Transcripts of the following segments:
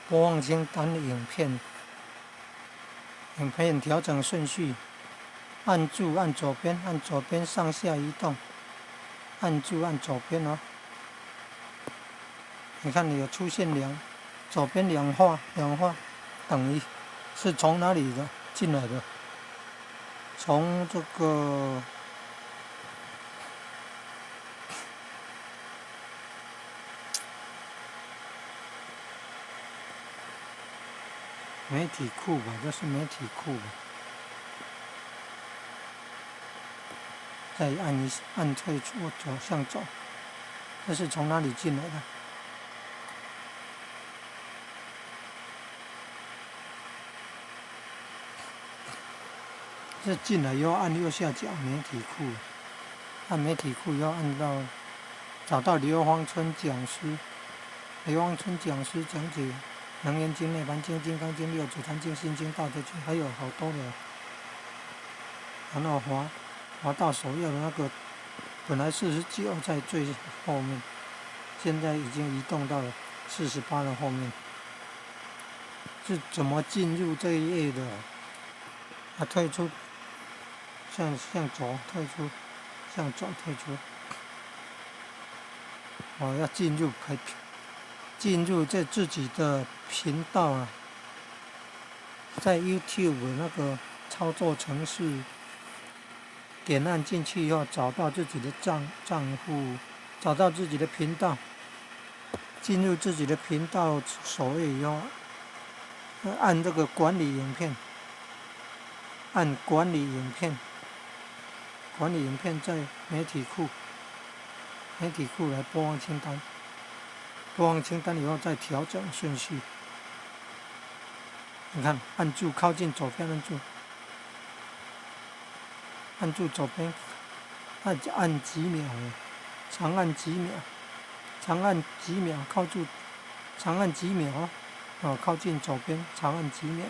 播放清单影片调整顺序，按住按左边，按左边上下移动，按住按左边哦。你看你有出现左边两画，等于是从哪里的进来的？从这个媒体库吧，这是媒体库吧。再按退出左向走，这是从哪里进来的？这进来又按右下角媒体库，按媒体库要按到找到刘芳春讲师，刘芳春讲师讲解能源经、内盘经、金刚经、六祖坛经、心经、道德经，还有好多的。然后滑到首页的那个，本来49在最后面，现在已经移动到了48的后面。是怎么进入这一页的？退出，向左退出，向左退出。要进入这自己的频道啊，在 YouTube 那个操作程式，点按进去以后，找到自己的账户，找到自己的频道，进入自己的频道首页以后，按这个管理影片，按管理影片，管理影片在媒体库来播放清单，播放清单以后再调整顺序。你看，按住靠近左边，按住左边，按几秒，长按几秒，长按几秒，靠近左边，长按几秒，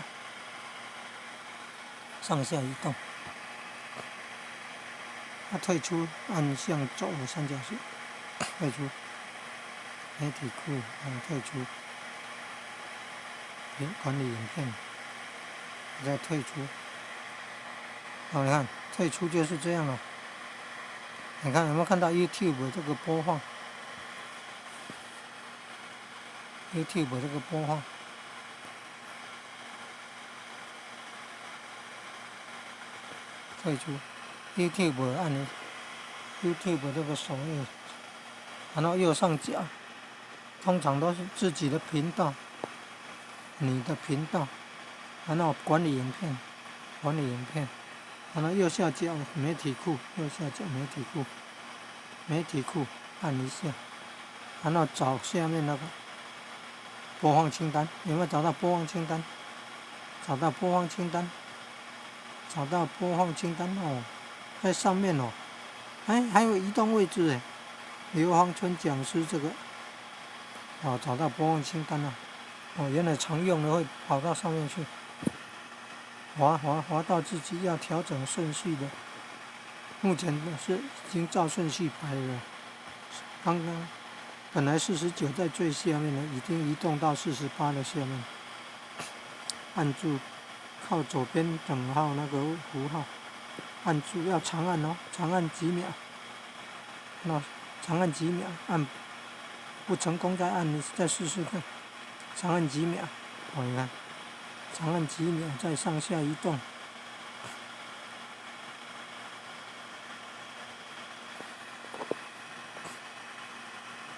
上下移动。退出，按向左的三角形，退出，媒体库，退出，管理影片，再退出。你看，退出就是这样了。你看有没有看到 YouTube 这个播放？YouTube 这个播放，退出 YouTube 按YouTube 这个首页，然后右上角，通常都是自己的频道，你的频道，然后管理影片，然后右下角媒体库，媒体库按一下，然后找下面那个播放清单，有没有找到播放清单？找到播放清单哦，在上面哦，还有移动位置哎，刘芳春讲师这个，找到播放清单了，原来常用的会跑到上面去，滑到自己要调整顺序的，目前是已经照顺序排了，刚刚本来49在最下面的，已经移动到48的下面，按住靠左边等号那个符号，按住要长按哦，长按几秒，长按几秒，按不成功再按，再试试看，长按几秒，你看，长按几秒再上下移动。